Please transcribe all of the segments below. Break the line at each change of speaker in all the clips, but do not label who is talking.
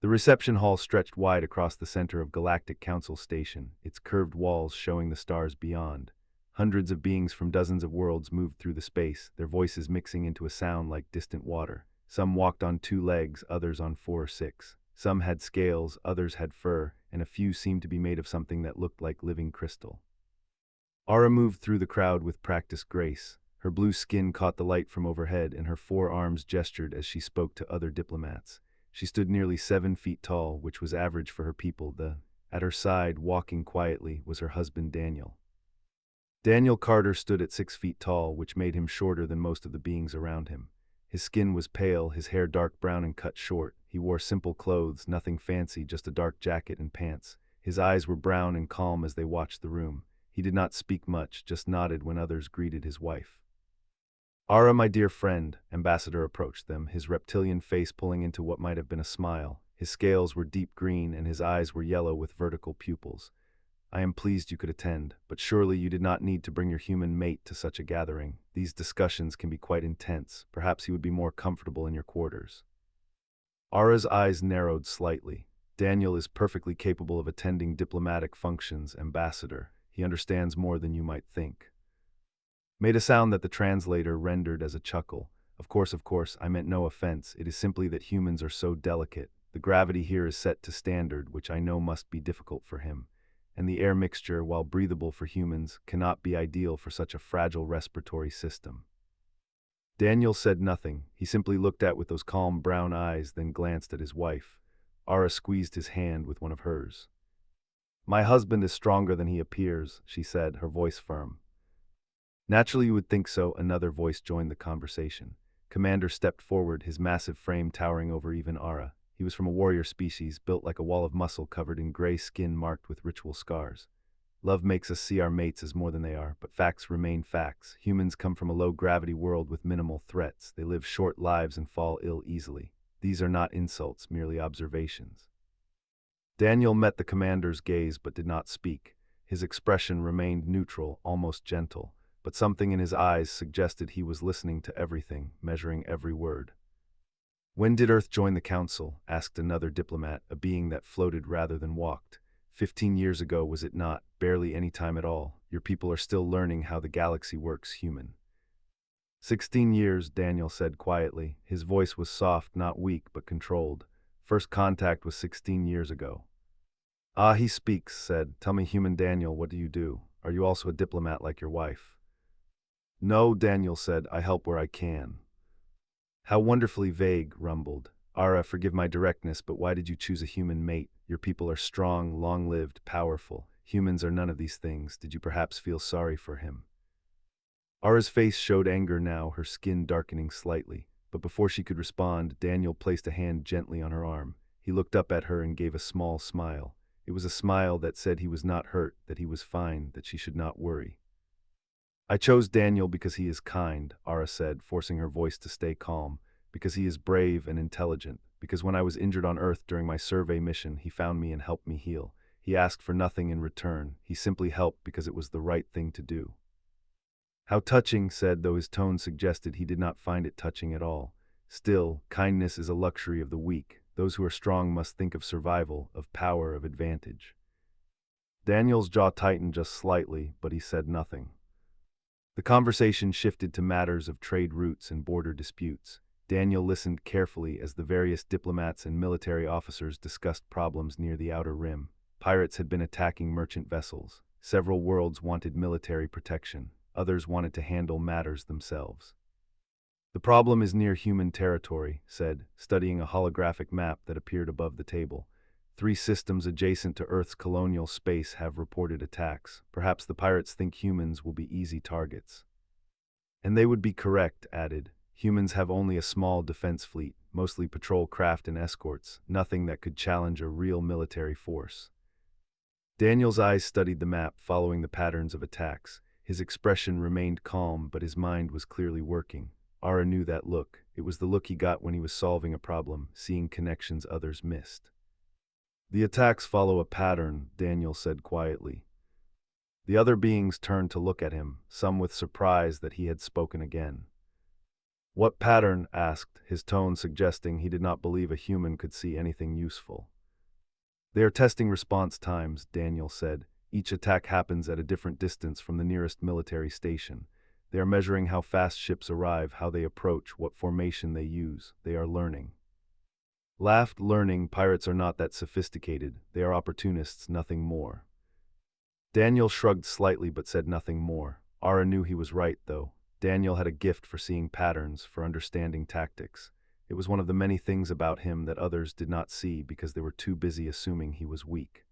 The reception hall stretched wide across the center of Galactic Council Station, its curved walls showing the stars beyond. Hundreds of beings from dozens of worlds moved through the space, their voices mixing into a sound like distant water. Some walked on 2 legs, others on 4 or 6. Some had scales, others had fur, and a few seemed to be made of something that looked like living crystal. Aura moved through the crowd with practiced grace. Her blue skin caught the light from overhead, and her 4 arms gestured as she spoke to other diplomats. She stood nearly 7 feet tall, which was average for her people. At her side, walking quietly, was her husband Daniel. Daniel Carter stood at 6 feet tall, which made him shorter than most of the beings around him. His skin was pale, his hair dark brown and cut short. He wore simple clothes, nothing fancy, just a dark jacket and pants. His eyes were brown and calm as they watched the room. He did not speak much, just nodded when others greeted his wife. "Ara, my dear friend," Ambassador approached them, his reptilian face pulling into what might have been a smile. His scales were deep green and his eyes were yellow with vertical pupils. "I am pleased you could attend, but surely you did not need to bring your human mate to such a gathering. These discussions can be quite intense. Perhaps he would be more comfortable in your quarters." Ara's eyes narrowed slightly. "Daniel is perfectly capable of attending diplomatic functions, Ambassador. He understands more than you might think." Made a sound that the translator rendered as a chuckle. Of course, I meant no offense. It is simply that humans are so delicate. The gravity here is set to standard, which I know must be difficult for him. And the air mixture, while breathable for humans, cannot be ideal for such a fragile respiratory system." Daniel said nothing. He simply looked at with those calm brown eyes, then glanced at his wife. Ara squeezed his hand with one of hers. "My husband is stronger than he appears," she said, her voice firm. "Naturally you would think so," another voice joined the conversation. Commander stepped forward, his massive frame towering over even Ara. He was from a warrior species, built like a wall of muscle covered in gray skin marked with ritual scars. "Love makes us see our mates as more than they are, but facts remain facts. Humans come from a low-gravity world with minimal threats. They live short lives and fall ill easily. These are not insults, merely observations." Daniel met the commander's gaze but did not speak. His expression remained neutral, almost gentle, but something in his eyes suggested he was listening to everything, measuring every word. "When did Earth join the Council?" asked another diplomat, a being that floated rather than walked. 15 years ago, was it not? Barely any time at all. Your people are still learning how the galaxy works, human." 16 years, Daniel said quietly. His voice was soft, not weak, but controlled. "First contact was 16 years ago." "Ah, he speaks," said. "Tell me, human Daniel, what do you do? Are you also a diplomat like your wife?" "No," Daniel said, "I help where I can." "How wonderfully vague," rumbled. "Ara, forgive my directness, but why did you choose a human mate? Your people are strong, long-lived, powerful. Humans are none of these things. Did you perhaps feel sorry for him?" Ara's face showed anger now, her skin darkening slightly. But before she could respond, Daniel placed a hand gently on her arm. He looked up at her and gave a small smile. It was a smile that said he was not hurt, that he was fine, that she should not worry. "I chose Daniel because he is kind," Ara said, forcing her voice to stay calm, "because he is brave and intelligent, because when I was injured on Earth during my survey mission, he found me and helped me heal. He asked for nothing in return. He simply helped because it was the right thing to do." "How touching," said, though his tone suggested he did not find it touching at all. "Still, kindness is a luxury of the weak. Those who are strong must think of survival, of power, of advantage." Daniel's jaw tightened just slightly, but he said nothing. The conversation shifted to matters of trade routes and border disputes. Daniel listened carefully as the various diplomats and military officers discussed problems near the outer rim. Pirates had been attacking merchant vessels. Several worlds wanted military protection. Others wanted to handle matters themselves. "The problem is near human territory," said, studying a holographic map that appeared above the table. 3 systems adjacent to Earth's colonial space have reported attacks. Perhaps the pirates think humans will be easy targets. "And they would be correct," added. "Humans have only a small defense fleet, mostly patrol craft and escorts, nothing that could challenge a real military force." Daniel's eyes studied the map, following the patterns of attacks. His expression remained calm, but his mind was clearly working. Ara knew that look. It was the look he got when he was solving a problem, seeing connections others missed. "The attacks follow a pattern," Daniel said quietly. The other beings turned to look at him, some with surprise that he had spoken again. What pattern? Asked, his tone suggesting he did not believe a human could see anything useful. They are testing response times, Daniel said. Each attack happens at a different distance from the nearest military station. They are measuring how fast ships arrive, how they approach, what formation they use. They are learning. Laughed, learning. Pirates are not that sophisticated. They are opportunists, nothing more. Daniel shrugged slightly but said nothing more. Ara knew he was right, though. Daniel had a gift for seeing patterns, for understanding tactics. It was one of the many things about him that others did not see because they were too busy assuming he was weak.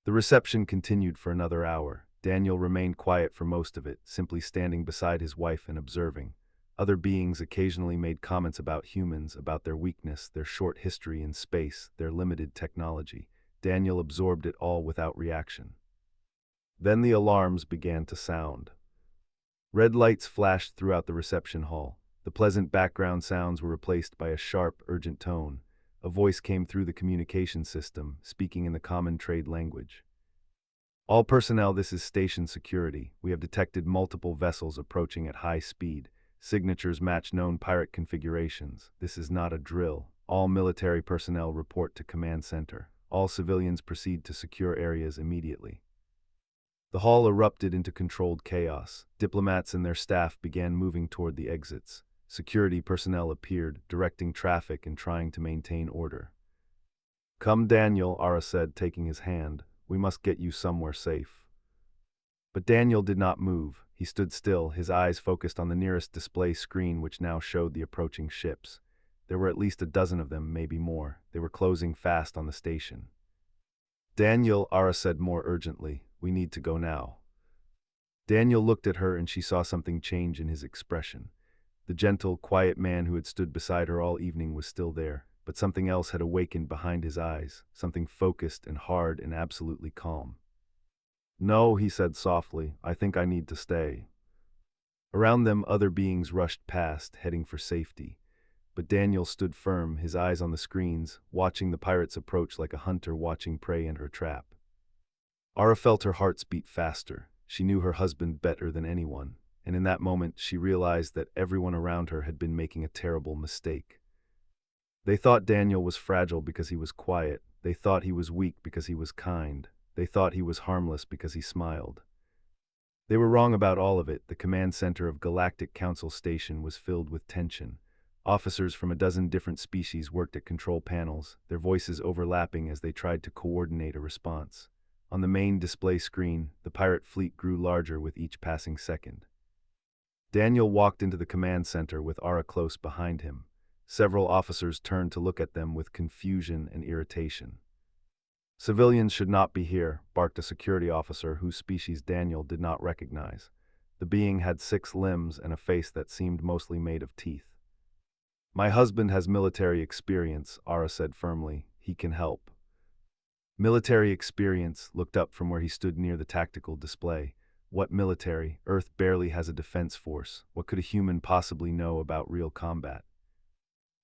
The reception continued for another hour. Daniel remained quiet for most of it, simply standing beside his wife and observing. Other beings occasionally made comments about humans, about their weakness, their short history in space, their limited technology. Daniel absorbed it all without reaction. Then the alarms began to sound. Red lights flashed throughout the reception hall. The pleasant background sounds were replaced by a sharp, urgent tone. A voice came through the communication system, speaking in the common trade language. All personnel, this is station security. We have detected multiple vessels approaching at high speed. Signatures match known pirate configurations. This is not a drill. All military personnel report to command center. All civilians proceed to secure areas immediately. The hall erupted into controlled chaos. Diplomats and their staff began moving toward the exits. Security personnel appeared, directing traffic and trying to maintain order. "Come, Daniel," Ara said, taking his hand. "We must get you somewhere safe." But Daniel did not move. He stood still, his eyes focused on the nearest display screen which now showed the approaching ships. There were at least a dozen of them, maybe more. They were closing fast on the station. "Daniel," Ara said more urgently, "we need to go now." Daniel looked at her and she saw something change in his expression. The gentle, quiet man who had stood beside her all evening was still there, but something else had awakened behind his eyes, something focused and hard and absolutely calm. "No," he said softly, "I think I need to stay." Around them, other beings rushed past, heading for safety. But Daniel stood firm, his eyes on the screens, watching the pirates approach like a hunter watching prey enter a trap. Ara felt her hearts beat faster. She knew her husband better than anyone, and in that moment she realized that everyone around her had been making a terrible mistake. They thought Daniel was fragile because he was quiet. They thought he was weak because he was kind. They thought he was harmless because he smiled. They were wrong about all of it. The command center of Galactic Council Station was filled with tension. Officers from a dozen different species worked at control panels, their voices overlapping as they tried to coordinate a response. On the main display screen, the pirate fleet grew larger with each passing second. Daniel walked into the command center with Ara close behind him. Several officers turned to look at them with confusion and irritation. "Civilians should not be here," barked a security officer whose species Daniel did not recognize. The being had 6 limbs and a face that seemed mostly made of teeth. "My husband has military experience," Ara said firmly. "He can help." Military experience, looked up from where he stood near the tactical display. What military? Earth barely has a defense force. What could a human possibly know about real combat?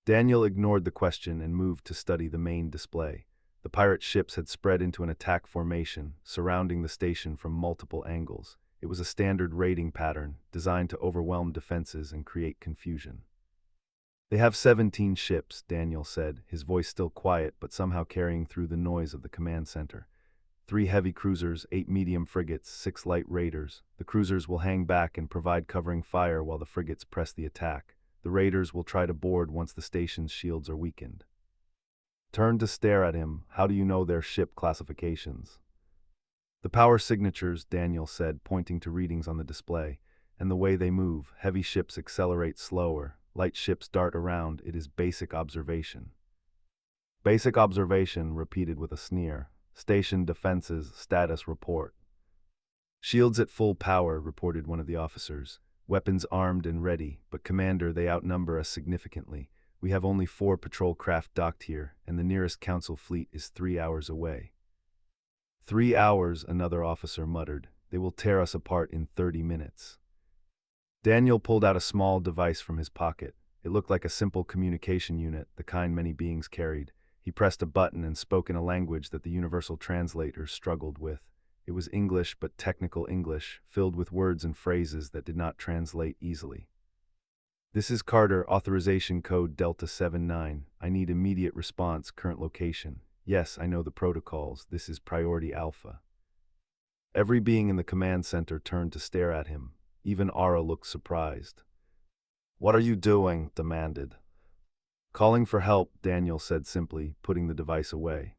Daniel ignored the question and moved to study the main display. The pirate ships had spread into an attack formation, surrounding the station from multiple angles. It was a standard raiding pattern, designed to overwhelm defenses and create confusion. "They have 17 ships," Daniel said, his voice still quiet but somehow carrying through the noise of the command center. 3 heavy cruisers, 8 medium frigates, 6 light raiders. The cruisers will hang back and provide covering fire while the frigates press the attack. The raiders will try to board once the station's shields are weakened. Turned to stare at him. "How do you know their ship classifications?" "The power signatures," Daniel said, pointing to readings on the display. "And the way they move. Heavy ships accelerate slower. Light ships dart around. It is basic observation." "Basic observation," repeated with a sneer. "Station defenses, status report." "Shields at full power," reported one of the officers. "Weapons armed and ready, but Commander, they outnumber us significantly. We have only 4 patrol craft docked here, and the nearest council fleet is 3 hours away." "3 hours," another officer muttered. "They will tear us apart in 30 minutes." Daniel pulled out a small device from his pocket. It looked like a simple communication unit, the kind many beings carried. He pressed a button and spoke in a language that the universal translators struggled with. It was English, but technical English, filled with words and phrases that did not translate easily. This is Carter, authorization code Delta 79. I need immediate response, current location. Yes, I know the protocols. This is priority alpha. Every being in the command center turned to stare at him. Even Ara looked surprised. What are you doing? Demanded. Calling for help, Daniel said simply, putting the device away.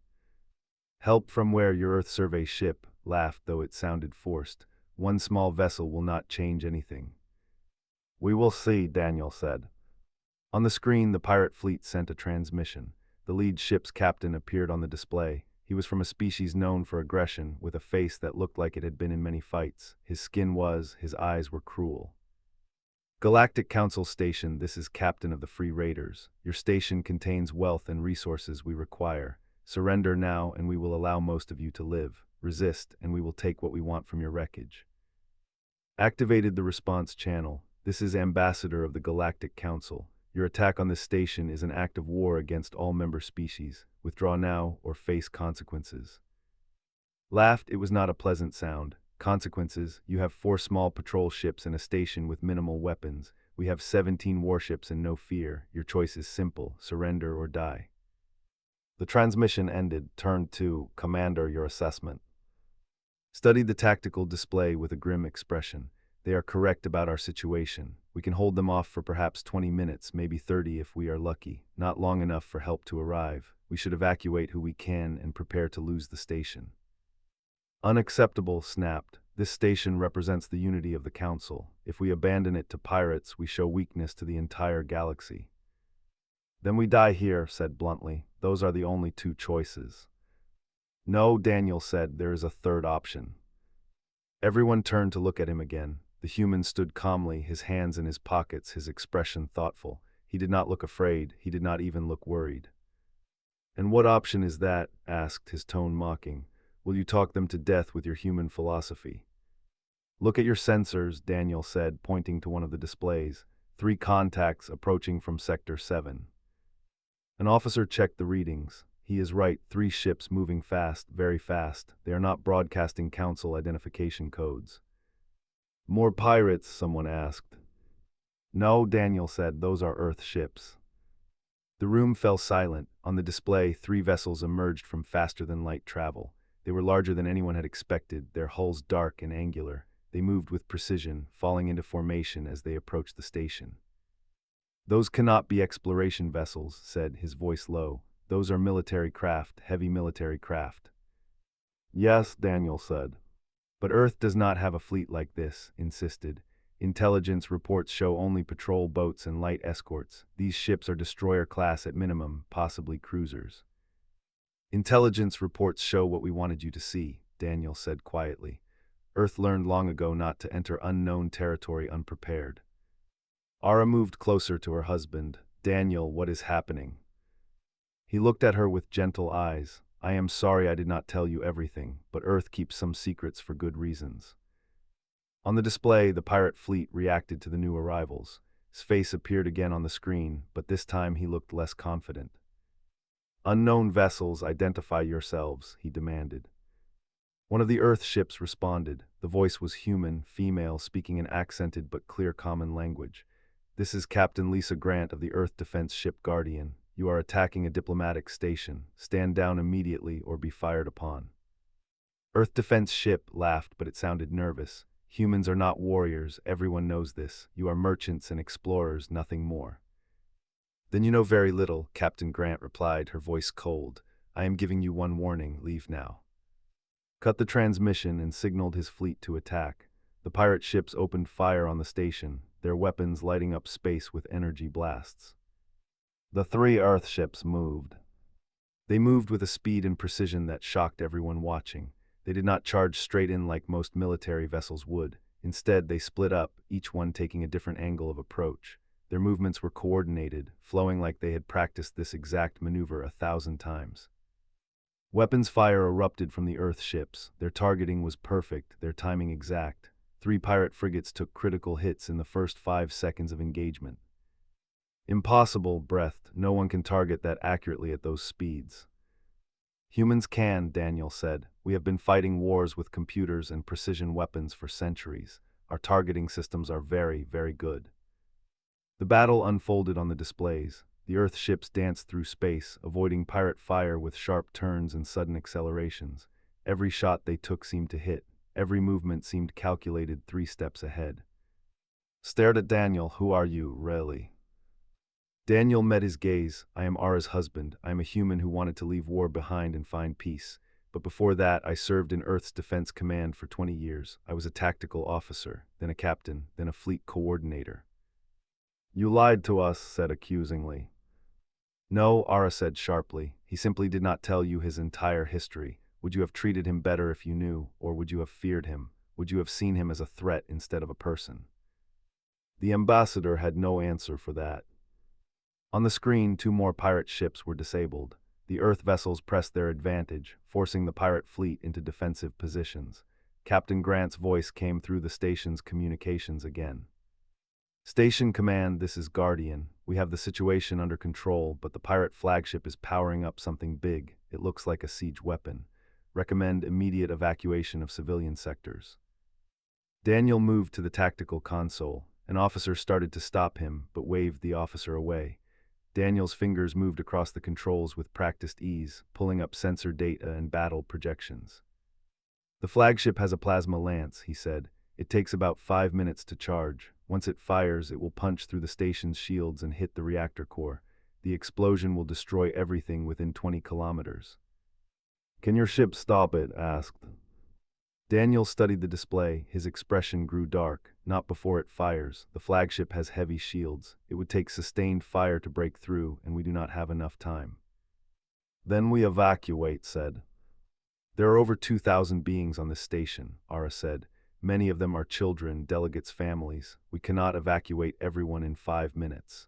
Help from where? Your Earth survey ship laughed, though it sounded forced. One small vessel will not change anything. We will see, Daniel said. On the screen, the pirate fleet sent a transmission. The lead ship's captain appeared on the display. He was from a species known for aggression, with a face that looked like it had been in many fights. His eyes were cruel. Galactic Council Station, this is Captain of the Free Raiders. Your station contains wealth and resources we require. Surrender now and we will allow most of you to live. Resist and we will take what we want from your wreckage. Activated the response channel. This is Ambassador of the Galactic Council. Your attack on this station is an act of war against all member species. Withdraw now or face consequences. Laughed, it was not a pleasant sound. Consequences, you have 4 small patrol ships and a station with minimal weapons. We have 17 warships and no fear. Your choice is simple, surrender or die. The transmission ended, turned to, Commander, your assessment. Studied the tactical display with a grim expression. They are correct about our situation. We can hold them off for perhaps 20 minutes, maybe 30 if we are lucky. Not long enough for help to arrive. We should evacuate who we can and prepare to lose the station. Unacceptable, snapped. This station represents the unity of the Council. If we abandon it to pirates, we show weakness to the entire galaxy. Then we die here, said bluntly. Those are the only 2 choices. No, Daniel said, there is a third option. Everyone turned to look at him again. The human stood calmly, his hands in his pockets, his expression thoughtful. He did not look afraid, he did not even look worried. And what option is that? Asked, his tone mocking. Will you talk them to death with your human philosophy? Look at your sensors, Daniel said, pointing to one of the displays. 3 contacts approaching from Sector 7. An officer checked the readings. He is right, 3 ships moving fast, very fast. They are not broadcasting Council identification codes. More pirates, someone asked. No, Daniel said, those are Earth ships. The room fell silent. On the display, 3 vessels emerged from faster-than-light travel. They were larger than anyone had expected, their hulls dark and angular. They moved with precision, falling into formation as they approached the station. Those cannot be exploration vessels, said, his voice low. Those are military craft, heavy military craft. Yes, Daniel said. But Earth does not have a fleet like this, insisted. Intelligence reports show only patrol boats and light escorts. These ships are destroyer class at minimum, possibly cruisers. Intelligence reports show what we wanted you to see, Daniel said quietly. Earth learned long ago not to enter unknown territory unprepared. Ara moved closer to her husband. Daniel, what is happening? He looked at her with gentle eyes. I am sorry I did not tell you everything, but Earth keeps some secrets for good reasons. On the display, the pirate fleet reacted to the new arrivals. His face appeared again on the screen, but this time he looked less confident. Unknown vessels, identify yourselves, he demanded. One of the Earth ships responded. The voice was human, female, speaking an accented but clear common language. This is Captain Lisa Grant of the Earth Defense Ship Guardian. You are attacking a diplomatic station. Stand down immediately or be fired upon. Earth Defense Ship laughed, but it sounded nervous. Humans are not warriors, everyone knows this. You are merchants and explorers, nothing more. Then you know very little, Captain Grant replied, her voice cold. I am giving you one warning, leave now. Cut the transmission and signaled his fleet to attack. The pirate ships opened fire on the station, their weapons lighting up space with energy blasts. The 3 Earth ships moved. They moved with a speed and precision that shocked everyone watching. They did not charge straight in like most military vessels would. Instead, they split up, each one taking a different angle of approach. Their movements were coordinated, flowing like they had practiced this exact maneuver 1,000 times. Weapons fire erupted from the Earth ships. Their targeting was perfect, their timing exact. 3 pirate frigates took critical hits in the first 5 seconds of engagement. Impossible, breathed. No one can target that accurately at those speeds. Humans can, Daniel said. We have been fighting wars with computers and precision weapons for centuries. Our targeting systems are very, very good. The battle unfolded on the displays. The Earth ships danced through space, avoiding pirate fire with sharp turns and sudden accelerations. Every shot they took seemed to hit. Every movement seemed calculated 3 steps ahead. Stared at Daniel. Who are you, really? Daniel met his gaze. I am Ara's husband. I am a human who wanted to leave war behind and find peace. But before that, I served in Earth's Defense Command for 20 years. I was a tactical officer, then a captain, then a fleet coordinator. You lied to us, said accusingly. No, Ara said sharply. He simply did not tell you his entire history. Would you have treated him better if you knew, or would you have feared him? Would you have seen him as a threat instead of a person? The ambassador had no answer for that. On the screen, 2 more pirate ships were disabled. The Earth vessels pressed their advantage, forcing the pirate fleet into defensive positions. Captain Grant's voice came through the station's communications again. Station Command, this is Guardian. We have the situation under control, but the pirate flagship is powering up something big. It looks like a siege weapon. Recommend immediate evacuation of civilian sectors. Daniel moved to the tactical console. An officer started to stop him, but waved the officer away. Daniel's fingers moved across the controls with practiced ease, pulling up sensor data and battle projections. The flagship has a plasma lance, he said. It takes about 5 minutes to charge. Once it fires, it will punch through the station's shields and hit the reactor core. The explosion will destroy everything within 20 kilometers. Can your ship stop it? Asked. Daniel studied the display. His expression grew dark. Not before it fires. The flagship has heavy shields. It would take sustained fire to break through, and we do not have enough time. Then we evacuate, said. There are over 2,000 beings on this station, Ara said. Many of them are children, delegates' families. We cannot evacuate everyone in 5 minutes.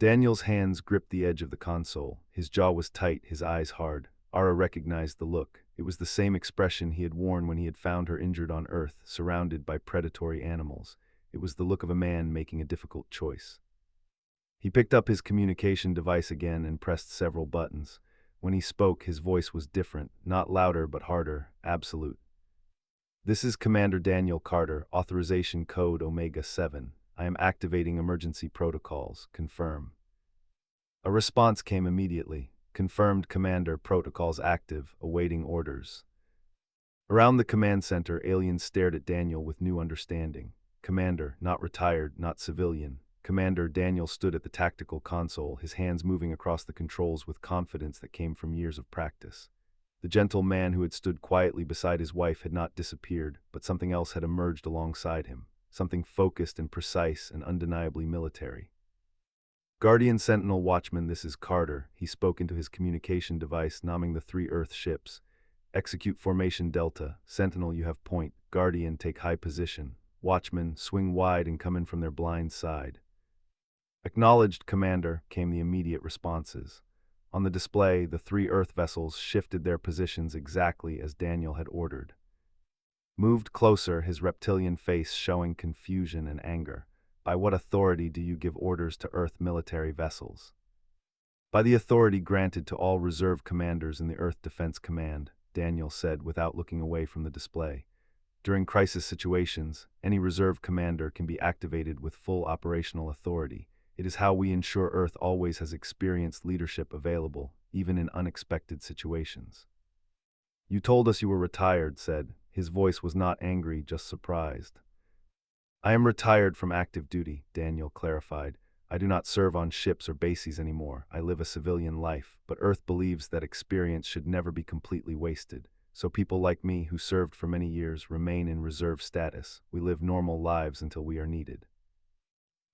Daniel's hands gripped the edge of the console. His jaw was tight, his eyes hard. Ara recognized the look. It was the same expression he had worn when he had found her injured on Earth, surrounded by predatory animals. It was the look of a man making a difficult choice. He picked up his communication device again and pressed several buttons. When he spoke, his voice was different, not louder but harder, absolute. This is Commander Daniel Carter, authorization code Omega-7. I am activating emergency protocols. Confirm. A response came immediately. Confirmed, Commander, protocols active, awaiting orders. Around the command center, aliens stared at Daniel with new understanding. Commander, not retired, not civilian. Commander Daniel stood at the tactical console, his hands moving across the controls with confidence that came from years of practice. The gentle man who had stood quietly beside his wife had not disappeared, but something else had emerged alongside him, something focused and precise and undeniably military. Guardian Sentinel Watchman, this is Carter. He spoke into his communication device, nomming the 3 Earth ships. Execute formation Delta. Sentinel, you have point. Guardian, take high position. Watchman, swing wide and come in from their blind side. Acknowledged, Commander, came the immediate responses. On the display, the 3 Earth vessels shifted their positions exactly as Daniel had ordered. Moved closer, his reptilian face showing confusion and anger. By what authority do you give orders to Earth military vessels? By the authority granted to all reserve commanders in the Earth Defense Command, Daniel said without looking away from the display. During crisis situations, any reserve commander can be activated with full operational authority. It is how we ensure Earth always has experienced leadership available, even in unexpected situations. You told us you were retired, said. His voice was not angry, just surprised. I am retired from active duty, Daniel clarified. I do not serve on ships or bases anymore. I live a civilian life, but Earth believes that experience should never be completely wasted. So people like me, who served for many years, remain in reserve status. We live normal lives until we are needed.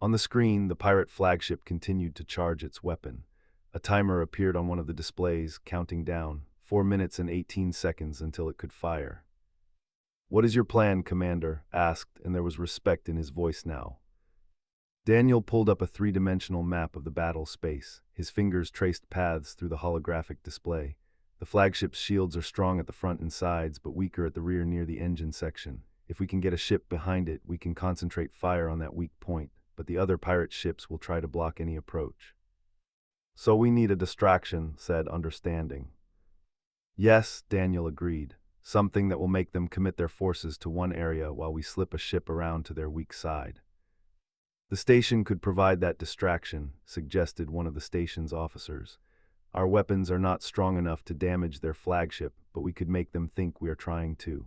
On the screen, the pirate flagship continued to charge its weapon. A timer appeared on one of the displays, counting down, 4 minutes and 18 seconds until it could fire. What is your plan, Commander? Asked, and there was respect in his voice now. Daniel pulled up a 3-dimensional map of the battle space. His fingers traced paths through the holographic display. The flagship's shields are strong at the front and sides, but weaker at the rear near the engine section. If we can get a ship behind it, we can concentrate fire on that weak point, but the other pirate ships will try to block any approach. So we need a distraction, said, understanding. Yes, Daniel agreed. Something that will make them commit their forces to one area while we slip a ship around to their weak side. The station could provide that distraction, suggested one of the station's officers. Our weapons are not strong enough to damage their flagship, but we could make them think we are trying to.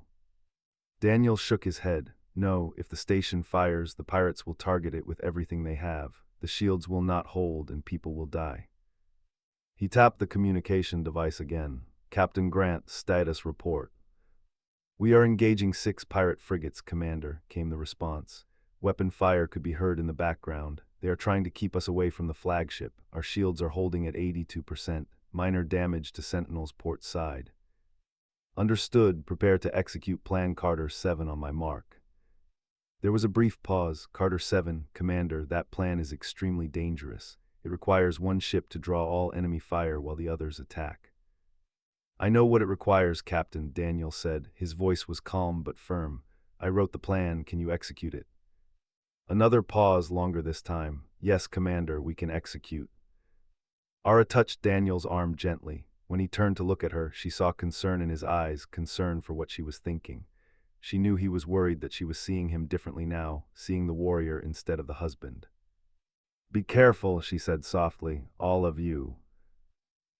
Daniel shook his head. No, if the station fires, the pirates will target it with everything they have. The shields will not hold and people will die. He tapped the communication device again. Captain Grant, status report. We are engaging 6 pirate frigates, Commander, came the response. Weapon fire could be heard in the background. They are trying to keep us away from the flagship. Our shields are holding at 82%. Minor damage to Sentinel's port side. Understood. Prepare to execute Plan Carter 7 on my mark. There was a brief pause. Carter 7, Commander, that plan is extremely dangerous. It requires one ship to draw all enemy fire while the others attack. I know what it requires, Captain, Daniel said. His voice was calm but firm. I wrote the plan. Can you execute it? Another pause, longer this time. Yes, Commander, we can execute. Ara touched Daniel's arm gently. When he turned to look at her, she saw concern in his eyes, concern for what she was thinking. She knew he was worried that she was seeing him differently now, seeing the warrior instead of the husband. Be careful, she said softly, all of you.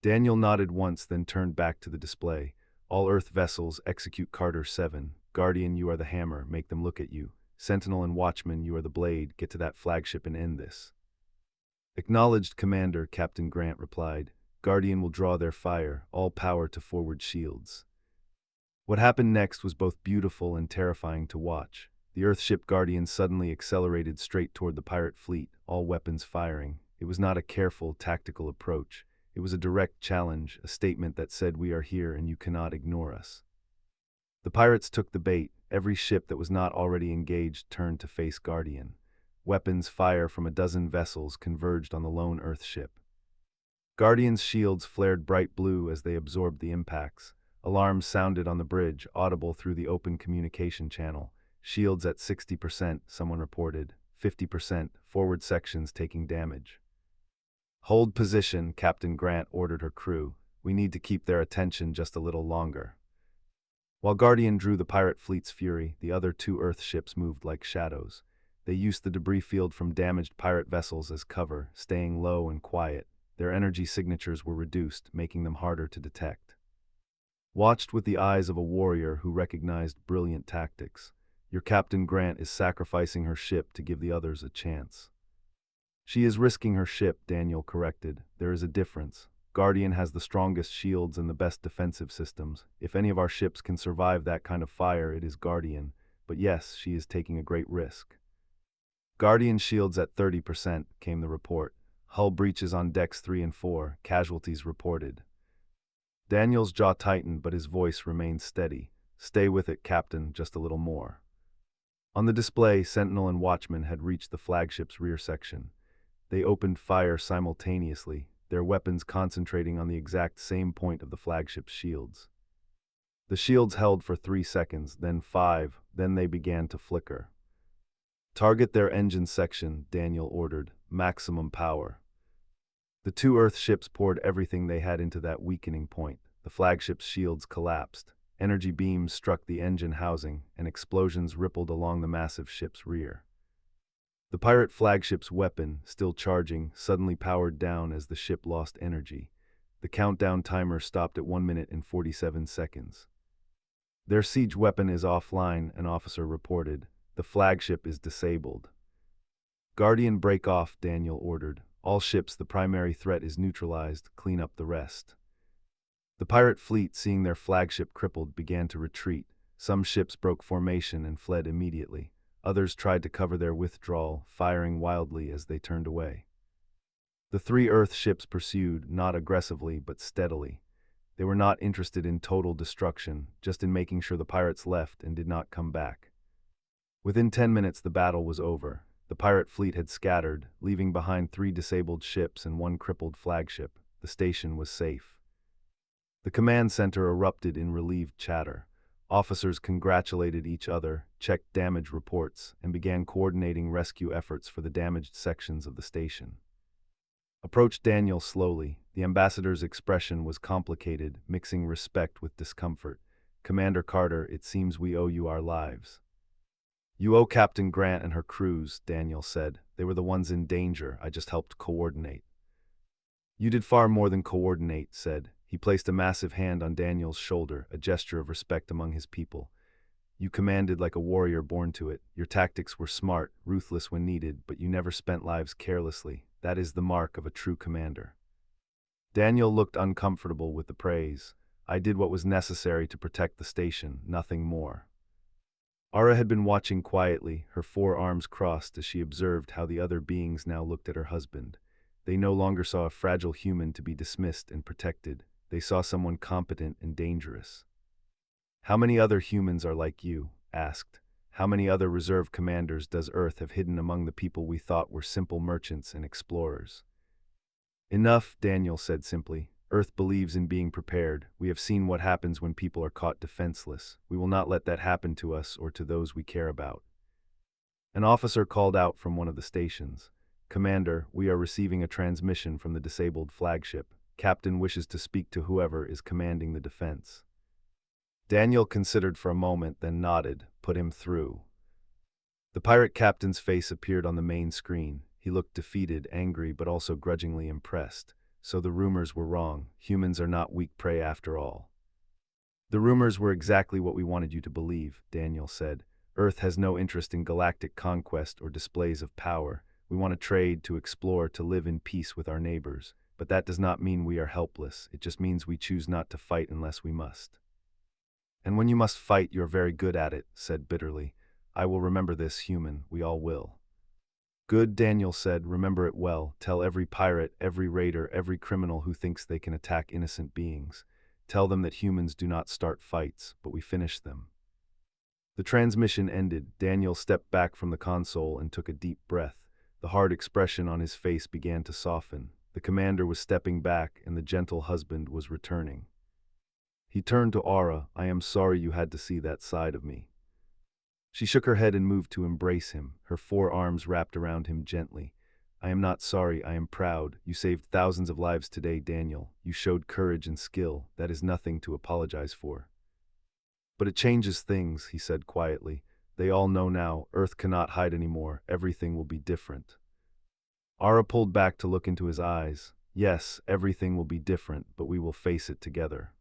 Daniel nodded once, then turned back to the display. All Earth vessels, execute Carter 7. Guardian, you are the hammer, make them look at you. Sentinel and Watchman, you are the blade, get to that flagship and end this. Acknowledged, Commander, Captain Grant replied. Guardian will draw their fire, all power to forward shields. What happened next was both beautiful and terrifying to watch. The Earthship Guardian suddenly accelerated straight toward the pirate fleet, all weapons firing. It was not a careful, tactical approach. It was a direct challenge, a statement that said we are here and you cannot ignore us. The pirates took the bait. Every ship that was not already engaged turned to face Guardian. Weapons fire from a dozen vessels converged on the lone Earthship. Guardian's shields flared bright blue as they absorbed the impacts. Alarms sounded on the bridge, audible through the open communication channel. Shields at 60%, someone reported. 50%, forward sections taking damage. Hold position, Captain Grant ordered her crew. We need to keep their attention just a little longer. While Guardian drew the pirate fleet's fury, the other 2 Earth ships moved like shadows. They used the debris field from damaged pirate vessels as cover, staying low and quiet. Their energy signatures were reduced, making them harder to detect. Watched with the eyes of a warrior who recognized brilliant tactics. Your Captain Grant is sacrificing her ship to give the others a chance. She is risking her ship, Daniel corrected. There is a difference. Guardian has the strongest shields and the best defensive systems. If any of our ships can survive that kind of fire, it is Guardian. But yes, she is taking a great risk. Guardian shields at 30%, came the report. Hull breaches on decks 3 and 4, casualties reported. Daniel's jaw tightened, but his voice remained steady. Stay with it, Captain, just a little more. On the display, Sentinel and Watchman had reached the flagship's rear section. They opened fire simultaneously, their weapons concentrating on the exact same point of the flagship's shields. The shields held for 3 seconds, then 5, then they began to flicker. Target their engine section, Daniel ordered. Maximum power. The 2 Earth ships poured everything they had into that weakening point. The flagship's shields collapsed. Energy beams struck the engine housing, and explosions rippled along the massive ship's rear. The pirate flagship's weapon, still charging, suddenly powered down as the ship lost energy. The countdown timer stopped at 1 minute and 47 seconds. Their siege weapon is offline, an officer reported. The flagship is disabled. Guardian, break off, Daniel ordered. All ships, the primary threat is neutralized, clean up the rest. The pirate fleet, seeing their flagship crippled, began to retreat. Some ships broke formation and fled immediately. Others tried to cover their withdrawal, firing wildly as they turned away. The 3 Earth ships pursued, not aggressively but steadily. They were not interested in total destruction, just in making sure the pirates left and did not come back. Within 10 minutes the battle was over. The pirate fleet had scattered, leaving behind 3 disabled ships and 1 crippled flagship. The station was safe. The command center erupted in relieved chatter. Officers congratulated each other, checked damage reports, and began coordinating rescue efforts for the damaged sections of the station. Approached Daniel slowly. The ambassador's expression was complicated, mixing respect with discomfort. Commander Carter, it seems we owe you our lives. You owe Captain Grant and her crews, Daniel said. They were the ones in danger. I just helped coordinate. You did far more than coordinate, said. He placed a massive hand on Daniel's shoulder, a gesture of respect among his people. You commanded like a warrior born to it. Your tactics were smart, ruthless when needed, but you never spent lives carelessly. That is the mark of a true commander. Daniel looked uncomfortable with the praise. I did what was necessary to protect the station, nothing more. Ara had been watching quietly, her forearms crossed as she observed how the other beings now looked at her husband. They no longer saw a fragile human to be dismissed and protected. They saw someone competent and dangerous. How many other humans are like you? Asked. How many other reserve commanders does Earth have hidden among the people we thought were simple merchants and explorers? Enough, Daniel said simply. Earth believes in being prepared. We have seen what happens when people are caught defenseless. We will not let that happen to us or to those we care about. An officer called out from one of the stations. Commander, we are receiving a transmission from the disabled flagship. Captain wishes to speak to whoever is commanding the defense. Daniel considered for a moment, then nodded. Put him through. The pirate captain's face appeared on the main screen. He looked defeated, angry, but also grudgingly impressed. So the rumors were wrong. Humans are not weak prey after all. The rumors were exactly what we wanted you to believe, Daniel said. Earth has no interest in galactic conquest or displays of power. We want to trade, to explore, to live in peace with our neighbors. But that does not mean we are helpless. It just means we choose not to fight unless we must. And when you must fight, you're very good at it, said bitterly. I will remember this, human. We all will. Good, Daniel said. Remember it well. Tell every pirate, every raider, every criminal who thinks they can attack innocent beings. Tell them that humans do not start fights, but we finish them. The transmission ended. Daniel stepped back from the console and took a deep breath. The hard expression on his face began to soften. The commander was stepping back, and the gentle husband was returning. He turned to Aura. I am sorry you had to see that side of me. She shook her head and moved to embrace him, her forearms wrapped around him gently. I am not sorry, I am proud. You saved thousands of lives today, Daniel. You showed courage and skill. That is nothing to apologize for. But it changes things, he said quietly. They all know now. Earth cannot hide anymore. Everything will be different. Aura pulled back to look into his eyes. Yes, everything will be different, but we will face it together.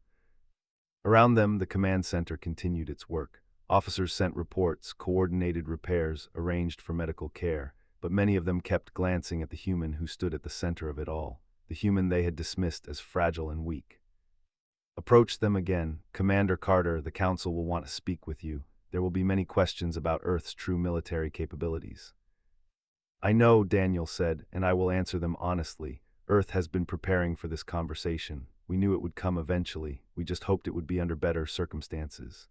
Around them, the command center continued its work. Officers sent reports, coordinated repairs, arranged for medical care, but many of them kept glancing at the human who stood at the center of it all, the human they had dismissed as fragile and weak. Approach them again. Commander Carter, the Council will want to speak with you. There will be many questions about Earth's true military capabilities. I know, Daniel said, and I will answer them honestly. Earth has been preparing for this conversation. We knew it would come eventually. We just hoped it would be under better circumstances.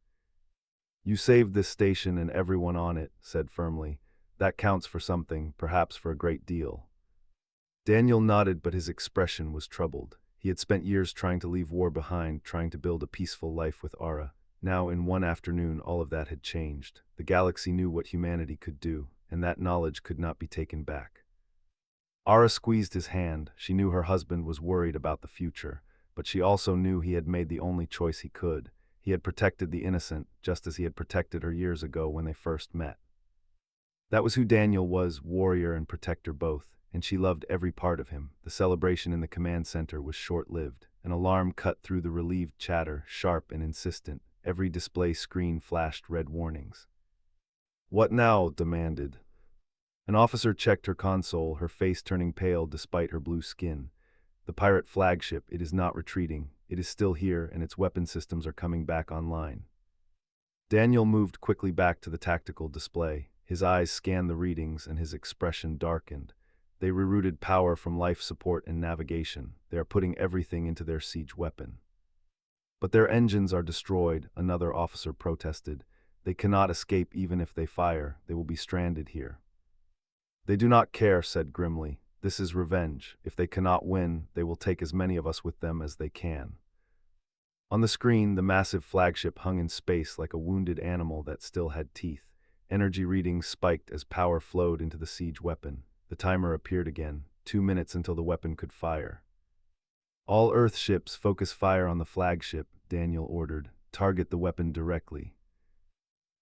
You saved this station and everyone on it, said firmly. That counts for something, perhaps for a great deal. Daniel nodded, but his expression was troubled. He had spent years trying to leave war behind, trying to build a peaceful life with Aura. Now, in one afternoon, all of that had changed. The galaxy knew what humanity could do, and that knowledge could not be taken back. Aura squeezed his hand. She knew her husband was worried about the future, but she also knew he had made the only choice he could. He had protected the innocent, just as he had protected her years ago when they first met. That was who Daniel was, warrior and protector both, and she loved every part of him. The celebration in the command center was short-lived. An alarm cut through the relieved chatter, sharp and insistent. Every display screen flashed red warnings. What now? Demanded. An officer checked her console, her face turning pale despite her blue skin. The pirate flagship, it is not retreating. It is still here, and its weapon systems are coming back online. Daniel moved quickly back to the tactical display. His eyes scanned the readings, and his expression darkened. They rerouted power from life support and navigation. They are putting everything into their siege weapon. But their engines are destroyed, another officer protested. They cannot escape even if they fire. They will be stranded here. They do not care, said grimly. This is revenge. If they cannot win, they will take as many of us with them as they can. On the screen, the massive flagship hung in space like a wounded animal that still had teeth. Energy readings spiked as power flowed into the siege weapon. The timer appeared again, 2 minutes until the weapon could fire. All Earth ships focus fire on the flagship, Daniel ordered. Target the weapon directly.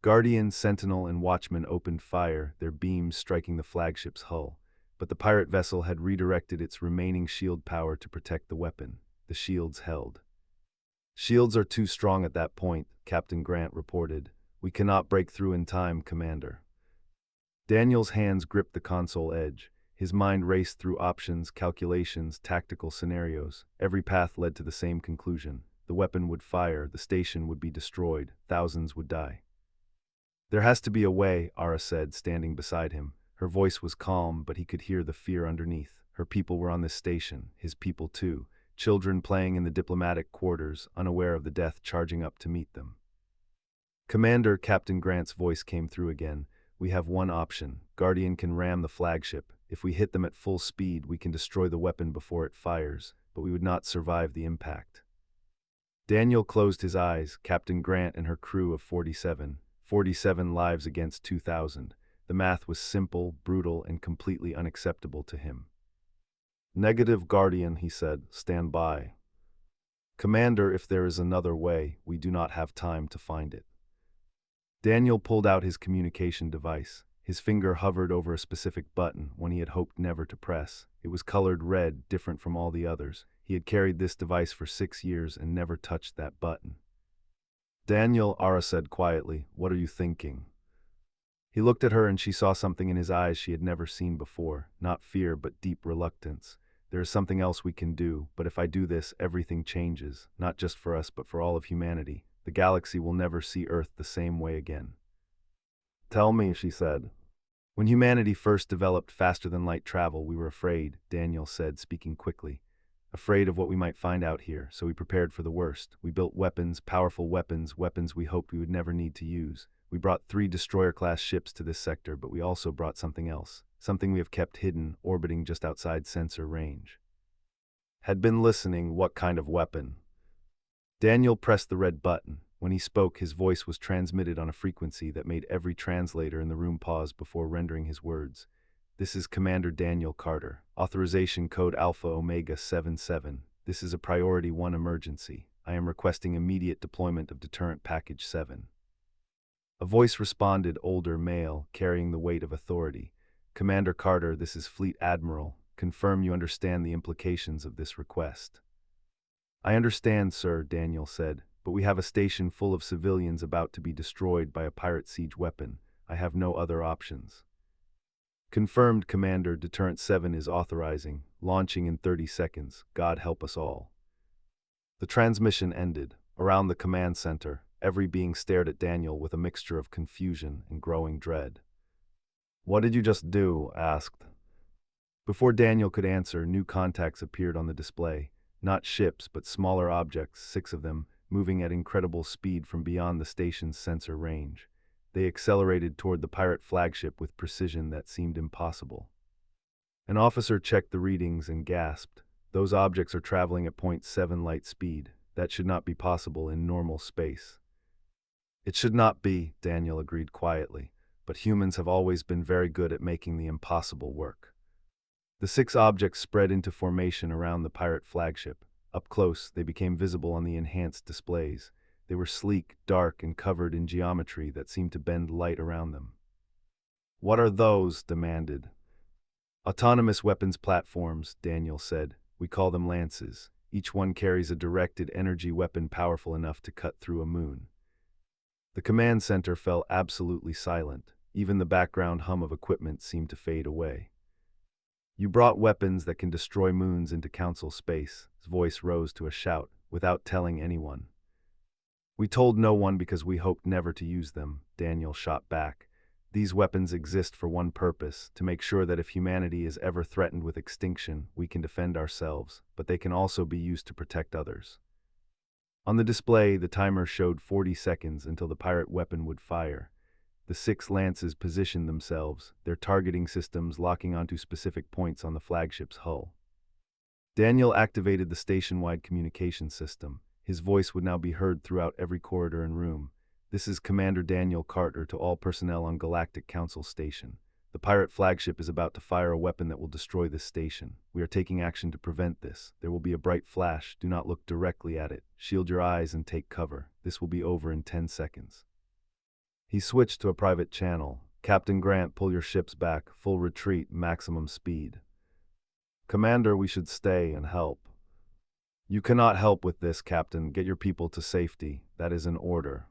Guardian, Sentinel, and Watchman opened fire, their beams striking the flagship's hull. But the pirate vessel had redirected its remaining shield power to protect the weapon. The shields held. "Shields are too strong at that point," Captain Grant reported. "We cannot break through in time, Commander." Daniel's hands gripped the console edge. His mind raced through options, calculations, tactical scenarios. Every path led to the same conclusion. The weapon would fire, the station would be destroyed, thousands would die. "There has to be a way," Ara said, standing beside him. Her voice was calm, but he could hear the fear underneath. Her people were on this station, his people too. Children playing in the diplomatic quarters, unaware of the death charging up to meet them. "Commander," Captain Grant's voice came through again. "We have one option. Guardian can ram the flagship. If we hit them at full speed, we can destroy the weapon before it fires, but we would not survive the impact." Daniel closed his eyes. Captain Grant and her crew of 47. 47 lives against 2,000. The math was simple, brutal, and completely unacceptable to him. "Negative, Guardian," he said. "Stand by." "Commander, if there is another way, we do not have time to find it." Daniel pulled out his communication device. His finger hovered over a specific button, one he had hoped never to press. It was colored red, different from all the others. He had carried this device for 6 years and never touched that button. "Daniel," Ara said quietly, "what are you thinking?" He looked at her and she saw something in his eyes she had never seen before. Not fear, but deep reluctance. "There is something else we can do, but if I do this, everything changes. Not just for us, but for all of humanity. The galaxy will never see Earth the same way again." "Tell me," she said. "When humanity first developed faster-than-light travel, we were afraid," Daniel said, speaking quickly. "Afraid of what we might find out here, so we prepared for the worst. We built weapons, powerful weapons, weapons we hoped we would never need to use. We brought 3 destroyer-class ships to this sector, but we also brought something else. Something we have kept hidden, orbiting just outside sensor range." "Had been listening. What kind of weapon?" Daniel pressed the red button. When he spoke, his voice was transmitted on a frequency that made every translator in the room pause before rendering his words. "This is Commander Daniel Carter. Authorization code Alpha Omega 77. This is a Priority 1 emergency. I am requesting immediate deployment of Deterrent Package 7. A voice responded, older, male, carrying the weight of authority. "Commander Carter, this is Fleet Admiral. Confirm you understand the implications of this request." "I understand, sir," Daniel said, "but we have a station full of civilians about to be destroyed by a pirate siege weapon. I have no other options." "Confirmed, Commander. Deterrent 7 is authorizing. Launching in 30 seconds. God help us all." The transmission ended. Around the command center, every being stared at Daniel with a mixture of confusion and growing dread. "What did you just do?" asked. Before Daniel could answer, new contacts appeared on the display. Not ships, but smaller objects, 6 of them, moving at incredible speed from beyond the station's sensor range. They accelerated toward the pirate flagship with precision that seemed impossible. An officer checked the readings and gasped. "Those objects are traveling at 0.7 light speed. That should not be possible in normal space." "It should not be," Daniel agreed quietly, "but humans have always been very good at making the impossible work." The 6 objects spread into formation around the pirate flagship. Up close, they became visible on the enhanced displays. They were sleek, dark, and covered in geometry that seemed to bend light around them. "What are those?" demanded. "Autonomous weapons platforms," Daniel said. "We call them lances. Each one carries a directed energy weapon powerful enough to cut through a moon." The command center fell absolutely silent. Even the background hum of equipment seemed to fade away. "You brought weapons that can destroy moons into Council space." His voice rose to a shout, "without telling anyone." "We told no one because we hoped never to use them," Daniel shot back. "These weapons exist for one purpose, to make sure that if humanity is ever threatened with extinction, we can defend ourselves, but they can also be used to protect others." On the display, the timer showed 40 seconds until the pirate weapon would fire. The 6 lances positioned themselves, their targeting systems locking onto specific points on the flagship's hull. Daniel activated the station-wide communication system. His voice would now be heard throughout every corridor and room. "This is Commander Daniel Carter to all personnel on Galactic Council Station. The pirate flagship is about to fire a weapon that will destroy this station. We are taking action to prevent this. There will be a bright flash. Do not look directly at it. Shield your eyes and take cover. This will be over in 10 seconds. He switched to a private channel. Captain Grant, pull your ships back. Full retreat, maximum speed. Commander, we should stay and help. You cannot help with this, Captain. Get your people to safety. That is an order.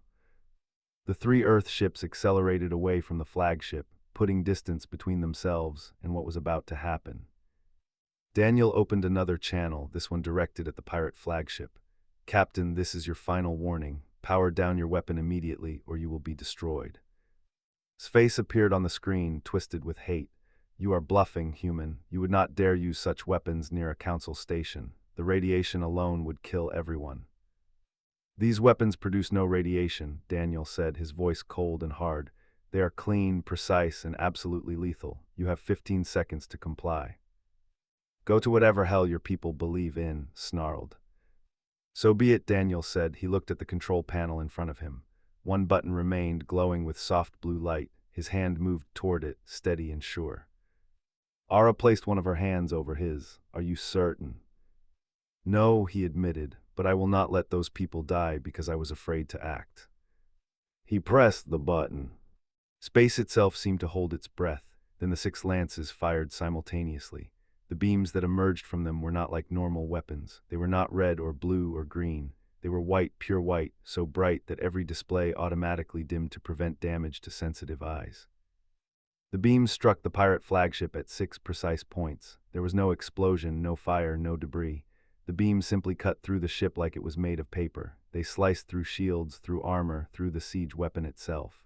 The three Earth ships accelerated away from the flagship, putting distance between themselves and what was about to happen. Daniel opened another channel, this one directed at the pirate flagship. Captain, this is your final warning. Power down your weapon immediately, or you will be destroyed. His face appeared on the screen, twisted with hate. You are bluffing, human. You would not dare use such weapons near a council station. The radiation alone would kill everyone. These weapons produce no radiation, Daniel said, his voice cold and hard. They are clean, precise, and absolutely lethal. You have 15 seconds to comply. Go to whatever hell your people believe in, snarled. So be it, Daniel said. He looked at the control panel in front of him. One button remained, glowing with soft blue light. His hand moved toward it, steady and sure. Ara placed one of her hands over his. Are you certain? No, he admitted, but I will not let those people die because I was afraid to act. He pressed the button. Space itself seemed to hold its breath. Then the 6 lances fired simultaneously. The beams that emerged from them were not like normal weapons. They were not red or blue or green. They were white, pure white, so bright that every display automatically dimmed to prevent damage to sensitive eyes. The beams struck the pirate flagship at 6 precise points. There was no explosion, no fire, no debris. The beams simply cut through the ship like it was made of paper. They sliced through shields, through armor, through the siege weapon itself.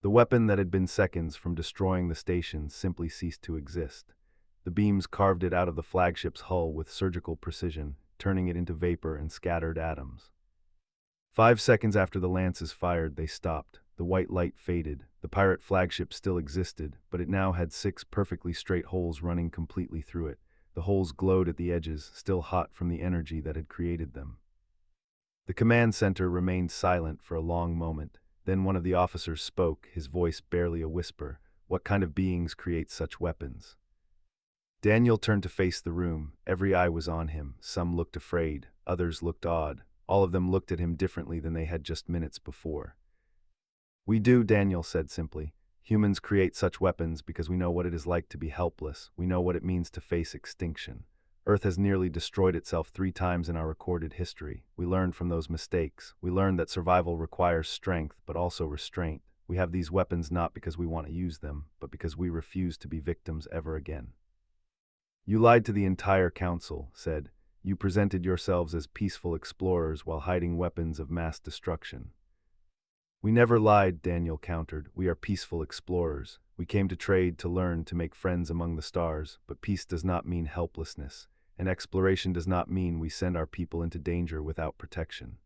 The weapon that had been seconds from destroying the station simply ceased to exist. The beams carved it out of the flagship's hull with surgical precision, turning it into vapor and scattered atoms. 5 seconds after the lances fired, they stopped. The white light faded. The pirate flagship still existed, but it now had 6 perfectly straight holes running completely through it. The holes glowed at the edges, still hot from the energy that had created them. The command center remained silent for a long moment. Then one of the officers spoke, his voice barely a whisper. What kind of beings create such weapons? Daniel turned to face the room. Every eye was on him. Some looked afraid, others looked awed. All of them looked at him differently than they had just minutes before. We do, Daniel said simply. Humans create such weapons because we know what it is like to be helpless. We know what it means to face extinction. Earth has nearly destroyed itself 3 times in our recorded history. We learned from those mistakes. We learned that survival requires strength, but also restraint. We have these weapons not because we want to use them, but because we refuse to be victims ever again. You lied to the entire council, said. You presented yourselves as peaceful explorers while hiding weapons of mass destruction. We never lied, Daniel countered. We are peaceful explorers. We came to trade, to learn, to make friends among the stars, but peace does not mean helplessness, and exploration does not mean we send our people into danger without protection.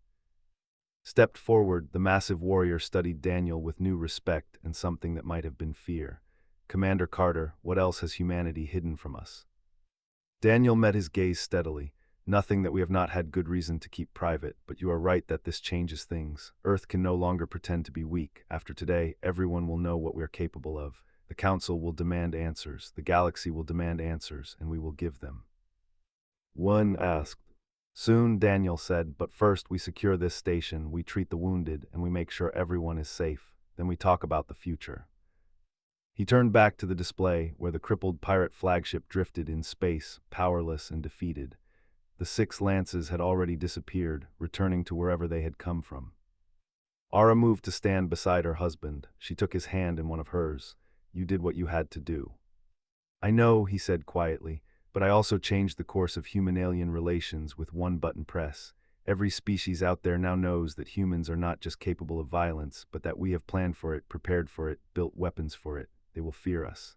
Stepped forward, the massive warrior studied Daniel with new respect and something that might have been fear. Commander Carter, what else has humanity hidden from us? Daniel met his gaze steadily. Nothing that we have not had good reason to keep private, but you are right that this changes things. Earth can no longer pretend to be weak. After today, everyone will know what we are capable of. The Council will demand answers. The galaxy will demand answers, and we will give them. One asked. Soon, Daniel said, but first we secure this station, we treat the wounded, and we make sure everyone is safe. Then we talk about the future. He turned back to the display, where the crippled pirate flagship drifted in space, powerless and defeated. The 6 lances had already disappeared, returning to wherever they had come from. Ara moved to stand beside her husband. She took his hand in one of hers. You did what you had to do. I know, he said quietly, but I also changed the course of human-alien relations with one button press. Every species out there now knows that humans are not just capable of violence, but that we have planned for it, prepared for it, built weapons for it. They will fear us.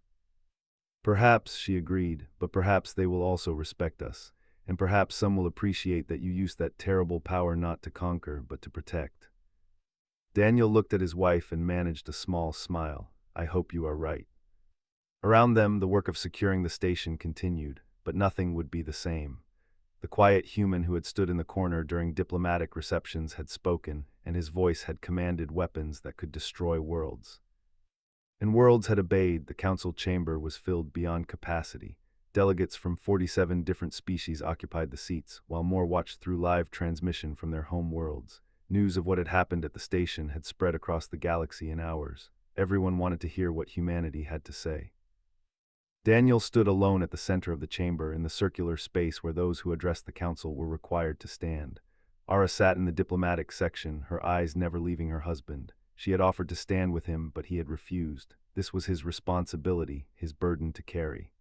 Perhaps, she agreed, but perhaps they will also respect us. And perhaps some will appreciate that you used that terrible power not to conquer, but to protect. Daniel looked at his wife and managed a small smile. I hope you are right. Around them, the work of securing the station continued, but nothing would be the same. The quiet human who had stood in the corner during diplomatic receptions had spoken, and his voice had commanded weapons that could destroy worlds. And worlds had obeyed. The council chamber was filled beyond capacity. Delegates from 47 different species occupied the seats, while more watched through live transmission from their home worlds. News of what had happened at the station had spread across the galaxy in hours. Everyone wanted to hear what humanity had to say. Daniel stood alone at the center of the chamber in the circular space where those who addressed the council were required to stand. Ara sat in the diplomatic section, her eyes never leaving her husband. She had offered to stand with him, but he had refused. This was his responsibility, his burden to carry.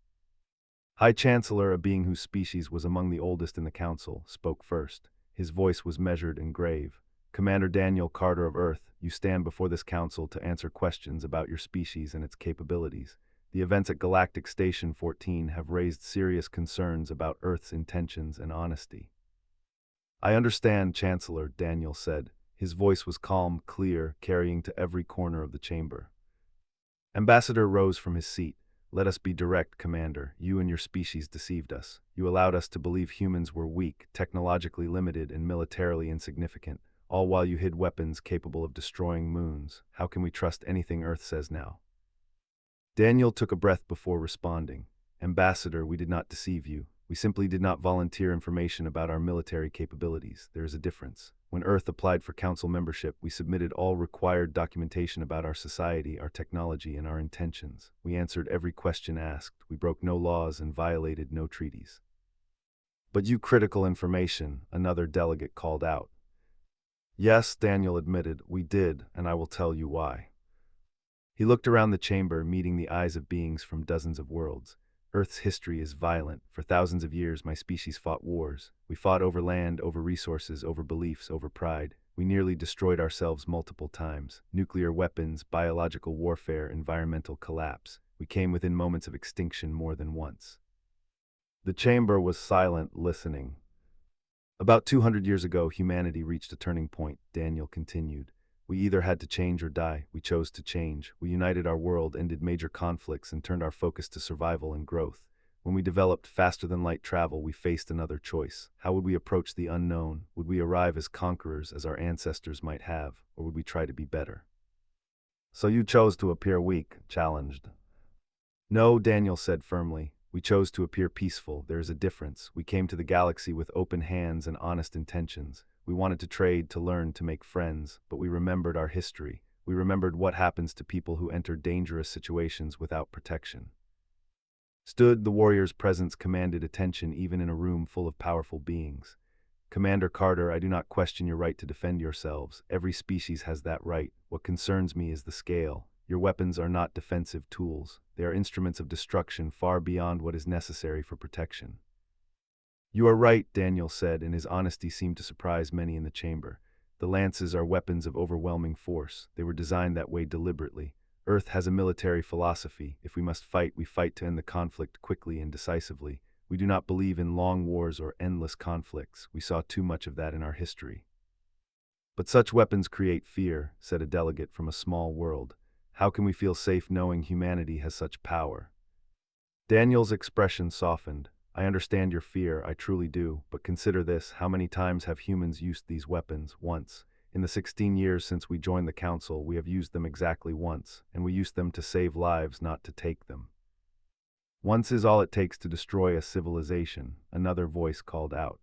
High Chancellor, a being whose species was among the oldest in the council, spoke first. His voice was measured and grave. Commander Daniel Carter of Earth, you stand before this council to answer questions about your species and its capabilities. The events at Galactic Station 14 have raised serious concerns about Earth's intentions and honesty. I understand, Chancellor, Daniel said. His voice was calm, clear, carrying to every corner of the chamber. Ambassador rose from his seat. Let us be direct, Commander. You and your species deceived us. You allowed us to believe humans were weak, technologically limited, and militarily insignificant, all while you hid weapons capable of destroying moons. How can we trust anything Earth says now? Daniel took a breath before responding. Ambassador, we did not deceive you. We simply did not volunteer information about our military capabilities. There is a difference. When Earth applied for council membership, we submitted all required documentation about our society, our technology, and our intentions. We answered every question asked. We broke no laws and violated no treaties. But you critical information, another delegate called out. Yes, Daniel admitted, we did, and I will tell you why. He looked around the chamber, meeting the eyes of beings from dozens of worlds. Earth's history is violent. For thousands of years, my species fought wars. We fought over land, over resources, over beliefs, over pride. We nearly destroyed ourselves multiple times. Nuclear weapons, biological warfare, environmental collapse. We came within moments of extinction more than once. The chamber was silent, listening. About 200 years ago, humanity reached a turning point, Daniel continued. We either had to change or die. We chose to change. We united our world, ended major conflicts, and turned our focus to survival and growth. When we developed faster-than-light travel, we faced another choice. How would we approach the unknown? Would we arrive as conquerors, as our ancestors might have, or would we try to be better? So you chose to appear weak, challenged. No, Daniel said firmly. We chose to appear peaceful. There is a difference. We came to the galaxy with open hands and honest intentions. We wanted to trade, to learn, to make friends, but we remembered our history. We remembered what happens to people who enter dangerous situations without protection. The warrior's presence commanded attention even in a room full of powerful beings. Commander Carter, I do not question your right to defend yourselves. Every species has that right. What concerns me is the scale. Your weapons are not defensive tools. They are instruments of destruction far beyond what is necessary for protection. You are right, Daniel said, and his honesty seemed to surprise many in the chamber. The lances are weapons of overwhelming force. They were designed that way deliberately. Earth has a military philosophy. If we must fight, we fight to end the conflict quickly and decisively. We do not believe in long wars or endless conflicts. We saw too much of that in our history. But such weapons create fear, said a delegate from a small world. How can we feel safe knowing humanity has such power? Daniel's expression softened. I understand your fear, I truly do, but consider this, how many times have humans used these weapons? Once. In the 16 years since we joined the Council, we have used them exactly once, and we used them to save lives, not to take them. Once is all it takes to destroy a civilization, another voice called out.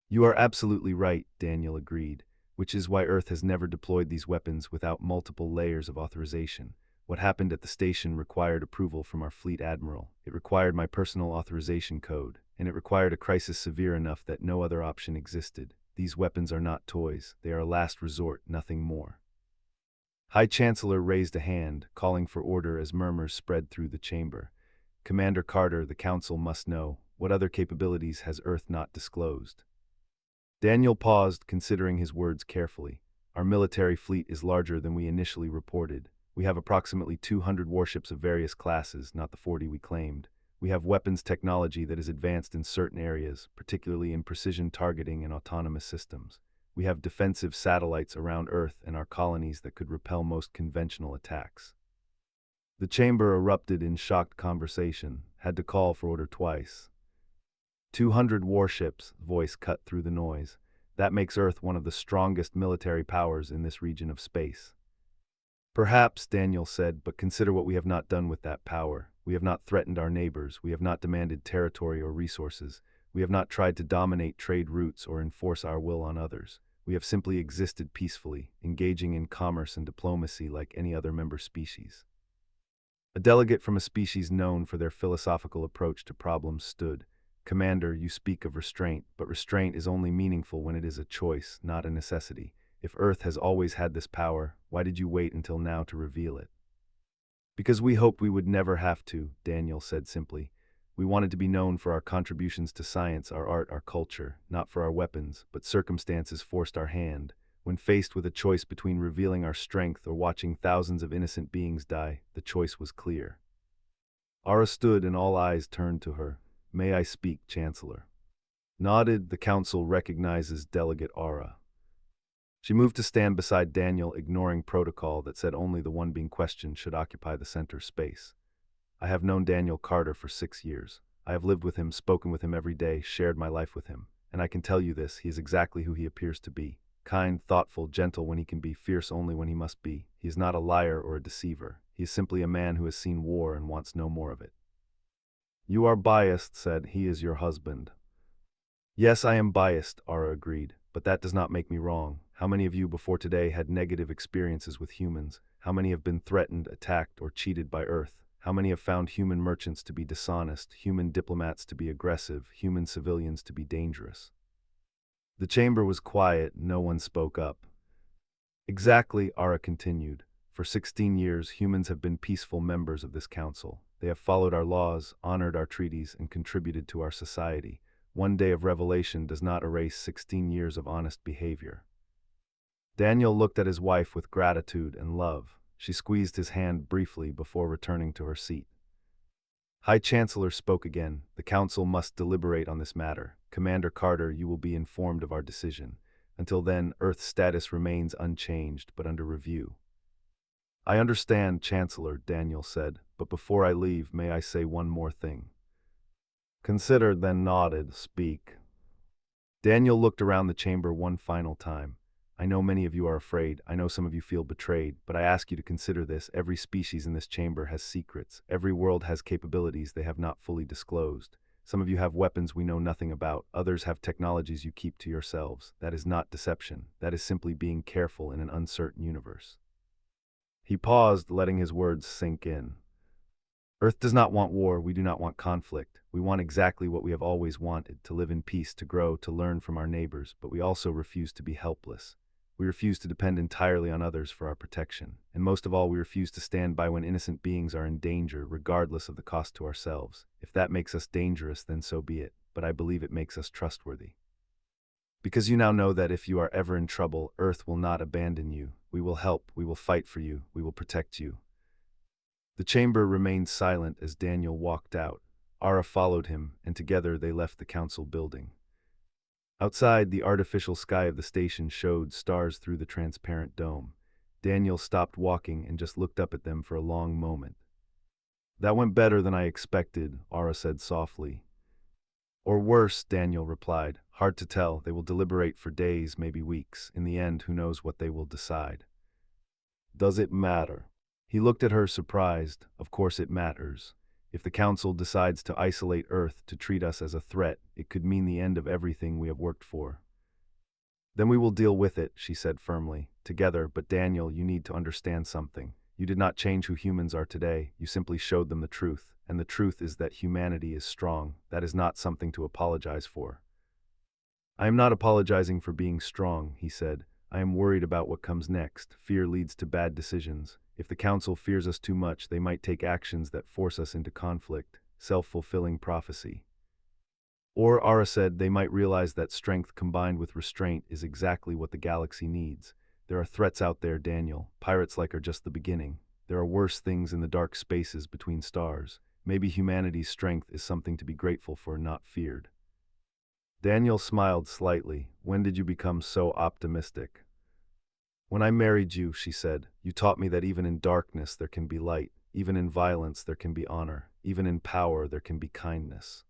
You are absolutely right, Daniel agreed, which is why Earth has never deployed these weapons without multiple layers of authorization. What happened at the station required approval from our fleet admiral. It required my personal authorization code, and it required a crisis severe enough that no other option existed. These weapons are not toys. They are a last resort, nothing more. High Chancellor raised a hand, calling for order as murmurs spread through the chamber. Commander Carter, the Council must know, what other capabilities has Earth not disclosed? Daniel paused, considering his words carefully. Our military fleet is larger than we initially reported. We have approximately 200 warships of various classes, not the 40 we claimed. We have weapons technology that is advanced in certain areas, particularly in precision targeting and autonomous systems. We have defensive satellites around Earth and our colonies that could repel most conventional attacks. The chamber erupted in shocked conversation, had to call for order twice. 200 warships, voice cut through the noise. That makes Earth one of the strongest military powers in this region of space. Perhaps, Daniel said, but consider what we have not done with that power. We have not threatened our neighbors. We have not demanded territory or resources. We have not tried to dominate trade routes or enforce our will on others. We have simply existed peacefully, engaging in commerce and diplomacy like any other member species. A delegate from a species known for their philosophical approach to problems stood. Commander, you speak of restraint, but restraint is only meaningful when it is a choice, not a necessity. If Earth has always had this power, why did you wait until now to reveal it? Because we hoped we would never have to, Daniel said simply. We wanted to be known for our contributions to science, our art, our culture, not for our weapons, but circumstances forced our hand. When faced with a choice between revealing our strength or watching thousands of innocent beings die, the choice was clear. Ara stood and all eyes turned to her. May I speak, Chancellor? Nodded, the council recognizes Delegate Ara. She moved to stand beside Daniel, ignoring protocol that said only the one being questioned should occupy the center space. I have known Daniel Carter for 6 years. I have lived with him, spoken with him every day, shared my life with him. And I can tell you this, he is exactly who he appears to be. Kind, thoughtful, gentle when he can be, fierce only when he must be. He is not a liar or a deceiver. He is simply a man who has seen war and wants no more of it. You are biased, said. He is your husband. Yes, I am biased, Ara agreed, but that does not make me wrong. How many of you before today had negative experiences with humans? How many have been threatened, attacked, or cheated by Earth? How many have found human merchants to be dishonest, human diplomats to be aggressive, human civilians to be dangerous? The chamber was quiet, no one spoke up. Exactly, Ara continued. For 16 years, humans have been peaceful members of this council. They have followed our laws, honored our treaties, and contributed to our society. One day of revelation does not erase 16 years of honest behavior. Daniel looked at his wife with gratitude and love. She squeezed his hand briefly before returning to her seat. High Chancellor spoke again. The Council must deliberate on this matter. Commander Carter, you will be informed of our decision. Until then, Earth's status remains unchanged, but under review. I understand, Chancellor, Daniel said, but before I leave, may I say one more thing? Considered, then nodded. Speak. Daniel looked around the chamber one final time. I know many of you are afraid, I know some of you feel betrayed, but I ask you to consider this. Every species in this chamber has secrets. Every world has capabilities they have not fully disclosed. Some of you have weapons we know nothing about. Others have technologies you keep to yourselves. That is not deception. That is simply being careful in an uncertain universe. He paused, letting his words sink in. Earth does not want war, we do not want conflict. We want exactly what we have always wanted, to live in peace, to grow, to learn from our neighbors, but we also refuse to be helpless. We refuse to depend entirely on others for our protection, and most of all, we refuse to stand by when innocent beings are in danger, regardless of the cost to ourselves. If that makes us dangerous, then so be it, but I believe it makes us trustworthy. Because you now know that if you are ever in trouble, Earth will not abandon you. We will help, we will fight for you, we will protect you. The chamber remained silent as Daniel walked out. Ara followed him, and together they left the council building. Outside, the artificial sky of the station showed stars through the transparent dome. Daniel stopped walking and just looked up at them for a long moment. That went better than I expected, Ara said softly. Or worse, Daniel replied. Hard to tell. They will deliberate for days, maybe weeks. In the end, who knows what they will decide. Does it matter? He looked at her surprised. Of course it matters. If the Council decides to isolate Earth, to treat us as a threat, it could mean the end of everything we have worked for. Then we will deal with it, she said firmly. Together, but Daniel, you need to understand something. You did not change who humans are today, you simply showed them the truth. And the truth is that humanity is strong. That is not something to apologize for. I am not apologizing for being strong, he said. I am worried about what comes next. Fear leads to bad decisions. If the Council fears us too much, they might take actions that force us into conflict, self-fulfilling prophecy. Or, Ara said, they might realize that strength combined with restraint is exactly what the galaxy needs. There are threats out there, Daniel. Pirates-like are just the beginning. There are worse things in the dark spaces between stars. Maybe humanity's strength is something to be grateful for, not feared. Daniel smiled slightly. When did you become so optimistic? When I married you, she said, you taught me that even in darkness there can be light, even in violence there can be honor, even in power there can be kindness.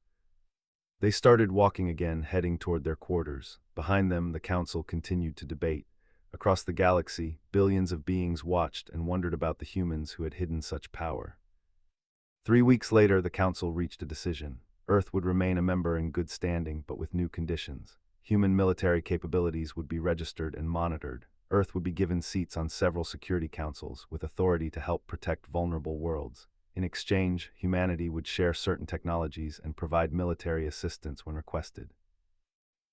They started walking again, heading toward their quarters. Behind them, the council continued to debate. Across the galaxy, billions of beings watched and wondered about the humans who had hidden such power. 3 weeks later, the council reached a decision. Earth would remain a member in good standing, but with new conditions. Human military capabilities would be registered and monitored. Earth would be given seats on several security councils with authority to help protect vulnerable worlds. In exchange, humanity would share certain technologies and provide military assistance when requested.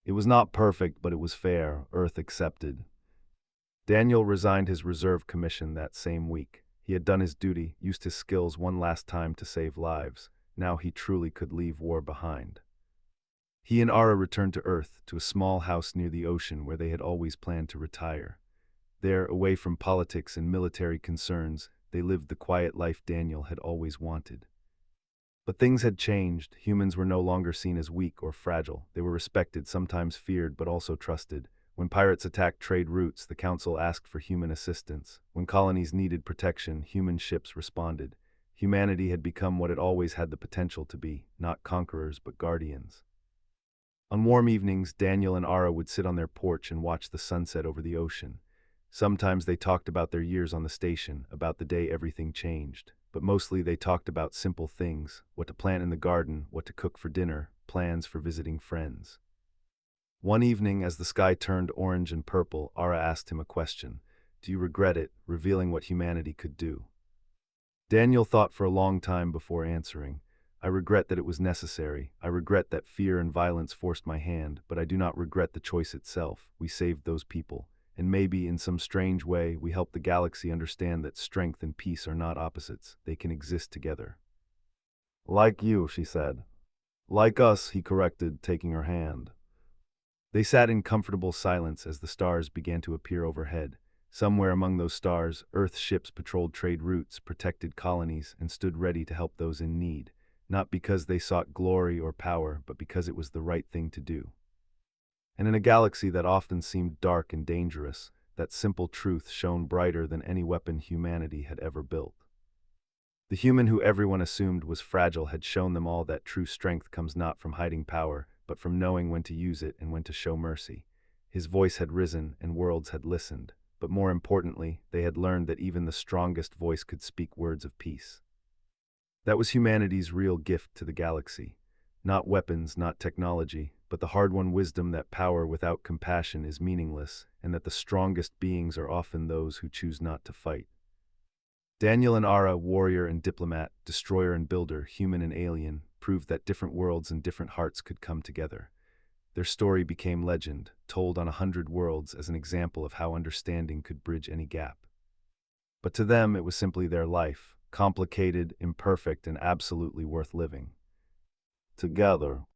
It was not perfect, but it was fair. Earth accepted. Daniel resigned his reserve commission that same week. He had done his duty, used his skills one last time to save lives. Now he truly could leave war behind. He and Ara returned to Earth, to a small house near the ocean where they had always planned to retire. There, away from politics and military concerns, they lived the quiet life Daniel had always wanted. But things had changed. Humans were no longer seen as weak or fragile. They were respected, sometimes feared, but also trusted. When pirates attacked trade routes, the Council asked for human assistance. When colonies needed protection, human ships responded. Humanity had become what it always had the potential to be, not conquerors but guardians. On warm evenings, Daniel and Ara would sit on their porch and watch the sunset over the ocean. Sometimes they talked about their years on the station, about the day everything changed. But mostly they talked about simple things: what to plant in the garden, what to cook for dinner, plans for visiting friends. One evening, as the sky turned orange and purple, Ara asked him a question. "Do you regret it?" revealing what humanity could do. Daniel thought for a long time before answering. "I regret that it was necessary. I regret that fear and violence forced my hand, but I do not regret the choice itself. We saved those people. And maybe, in some strange way, we helped the galaxy understand that strength and peace are not opposites. They can exist together." "Like you," she said. "Like us," he corrected, taking her hand. They sat in comfortable silence as the stars began to appear overhead. Somewhere among those stars, Earth's ships patrolled trade routes, protected colonies, and stood ready to help those in need, not because they sought glory or power, but because it was the right thing to do. And in a galaxy that often seemed dark and dangerous, that simple truth shone brighter than any weapon humanity had ever built. The human who everyone assumed was fragile had shown them all that true strength comes not from hiding power, but from knowing when to use it and when to show mercy. His voice had risen, and worlds had listened, but more importantly, they had learned that even the strongest voice could speak words of peace. That was humanity's real gift to the galaxy. Not weapons, not technology, but the hard-won wisdom that power without compassion is meaningless, and that the strongest beings are often those who choose not to fight. Daniel and Ara, warrior and diplomat, destroyer and builder, human and alien, proved that different worlds and different hearts could come together. Their story became legend, told on 100 worlds as an example of how understanding could bridge any gap. But to them, it was simply their life, complicated, imperfect, and absolutely worth living. Together,